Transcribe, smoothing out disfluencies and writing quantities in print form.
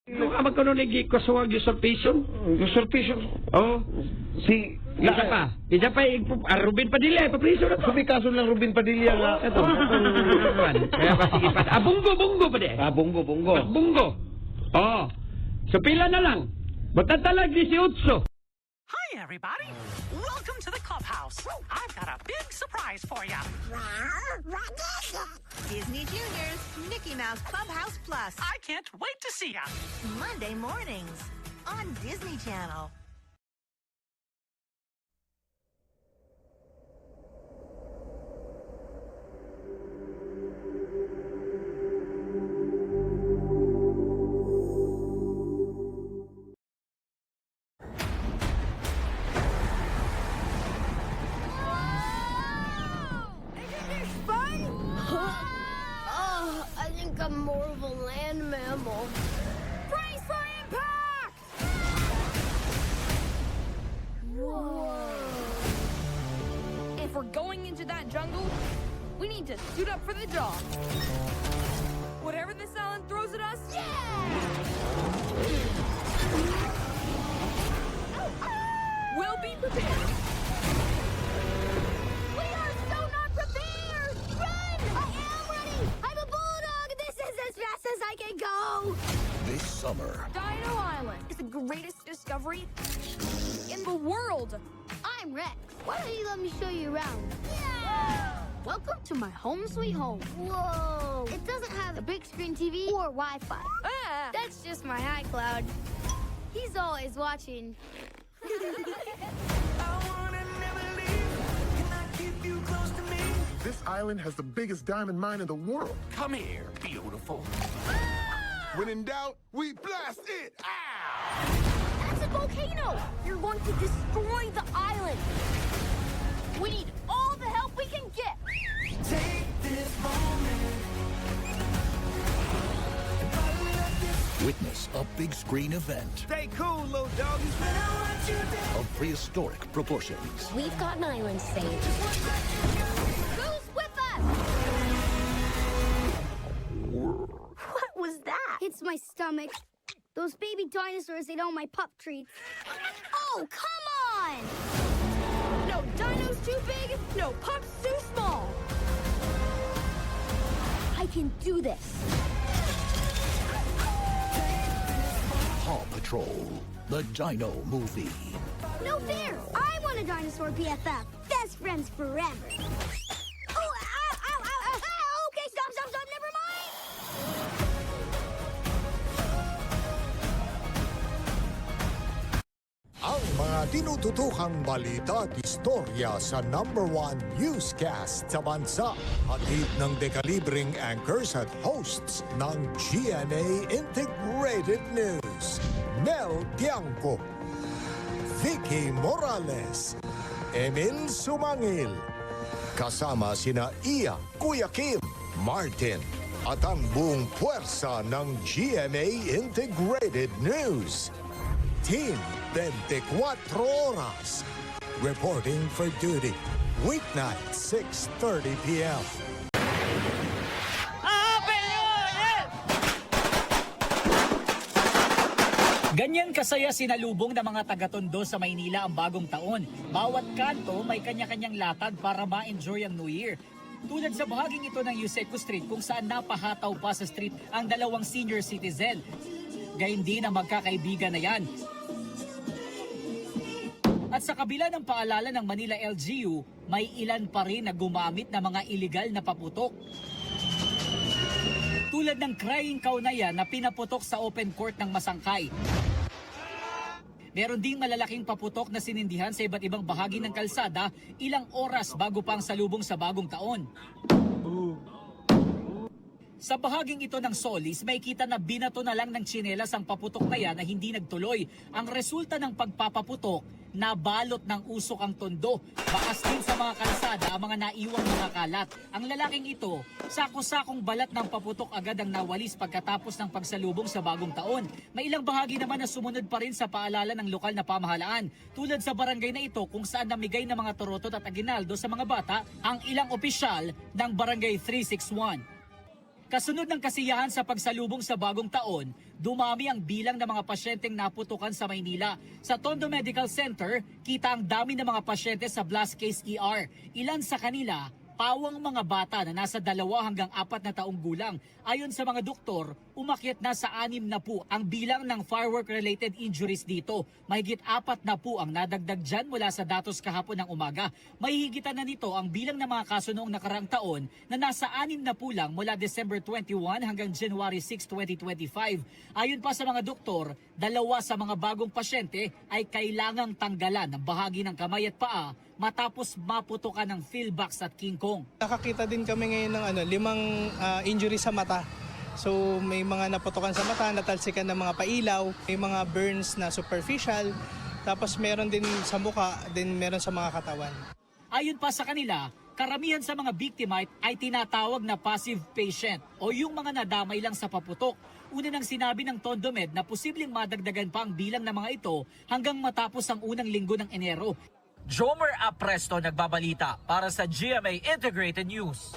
Ang magkano nagi kasuwag usurpation? Usurpation. Oh. Si... Isa pa, Ruben Padilla, papriso na to. Sabi kaso ng Ruben Padilla nga. Ito. Kaya pa, sige pa. Bunggo pa de. Bunggo. Bunggo. Oh. So pila na lang. Matatalag 18. Hi, everybody. Welcome to the clubhouse. I've got a big surprise for you. Disney Junior's Mickey Mouse Clubhouse Plus. I can't wait to see ya. Monday mornings on Disney Channel. I think I'm more of a land mammal. Brace for impact! Whoa. If we're going into that jungle, we need to suit up for the job. Whatever this island throws at us, we'll be prepared. We are so not prepared! Run! I am running! I'm a bulldog! This is as fast as I can go! This summer, Dino Island is the greatest discovery in the world. I'm Rex. Why don't you let me show you around? Yeah! Welcome to my home sweet home. Whoa! It doesn't have a big screen TV or Wi-Fi. Ah, That's just my iCloud. He's always watching. This island has the biggest diamond mine in the world. come here, beautiful. When in doubt, we blast it! That's a volcano! you're going to destroy the island. We need all the help we can get! Witness a big screen event Stay cool, little doggy. of prehistoric proportions. We've got an island saved. Who's with us? What was that? It's my stomach. Those baby dinosaurs ate all my pup treats. Oh, come on! No dino's too big, no pups too small. I can do this. Paw Patrol, the Dino Movie. No fair! I want a dinosaur BFF. Best friends forever. Oh, ow, ow, ow, ow. Ah, okay, stop, never mind. Ang mga tinututukang balita at istorya sa #1 newscast sa bansa. Hatid ng dekalibreng anchors at hosts ng GMA Integrated News. Mel Tiangco, Vicky Morales, Emil Sumangil. Kasama sina Iya, Kuya Kim, Martin, at ang buong puwersa ng GMA Integrated News. Team 24 Oras. Reporting for duty. Weeknight, 6:30 p.m. Ganyan kasaya sinalubong ng mga taga-Tondo sa Maynila ang bagong taon. Bawat kanto may kanya-kanyang latag para ma-enjoy ang New Year. Tulad sa bahaging ito ng Yuseco Street kung saan napahataw pa sa street ang dalawang senior citizen. Gayun din ang magkakaibigan na yan. At sa kabila ng paalala ng Manila LGU, may ilan pa rin na gumamit ng mga iligal na paputok. Tulad ng crying cow na yan na pinaputok sa open court ng Masangkay. Meron ding malalaking paputok na sinindihan sa iba't ibang bahagi ng kalsada ilang oras bago pa ang salubong sa bagong taon. Sa bahaging ito ng Solis, may kita na binato na lang ng tsinelas ang paputok na yan na hindi nagtuloy. Ang resulta ng pagpapaputok, nabalot ng usok ang tondo. Bakas din sa mga kalsada ang mga naiwang mga kalat. Ang lalaking ito, sako-sakong balat ng paputok agad ang nawalis pagkatapos ng pagsalubong sa bagong taon. May ilang bahagi naman na sumunod pa rin sa paalala ng lokal na pamahalaan. Tulad sa barangay na ito kung saan namigay ng mga torotot at aginaldo sa mga bata ang ilang opisyal ng Barangay 361. Kasunod ng kasiyahan sa pagsalubong sa bagong taon, dumami ang bilang ng mga pasyenteng naputukan sa Maynila. Sa Tondo Medical Center, kita ang dami ng mga pasyente sa blast case ER. Ilan sa kanila, pawang mga bata na nasa 2 hanggang 4 na taong gulang. Ayon sa mga doktor, umakyat na sa 6 na po ang bilang ng firework-related injuries dito. Mahigit 4 na po ang nadagdag dyan mula sa datos kahapon ng umaga. Mahihigitan na nito ang bilang ng mga kaso noong nakaraang taon na nasa 6 na po lang mula December 21 hanggang January 6, 2025. Ayon pa sa mga doktor, 2 sa mga bagong pasyente ay kailangang tanggalan ng bahagi ng kamay at paa matapos maputukan ng Philbax at King Kong. Nakakita din kami ngayon ng 5 injury sa mata. So may mga naputukan sa mata, natalsikan ng mga pailaw, may mga burns na superficial, tapos meron din sa mukha, din meron sa mga katawan. Ayon pa sa kanila, karamihan sa mga biktima ay tinatawag na passive patient o yung mga nadamay lang sa paputok. Una nang sinabi ng Tondomed na posibleng madagdagan pa ang bilang ng mga ito hanggang matapos ang unang linggo ng Enero. Jomer Apresto nagbabalita para sa GMA Integrated News.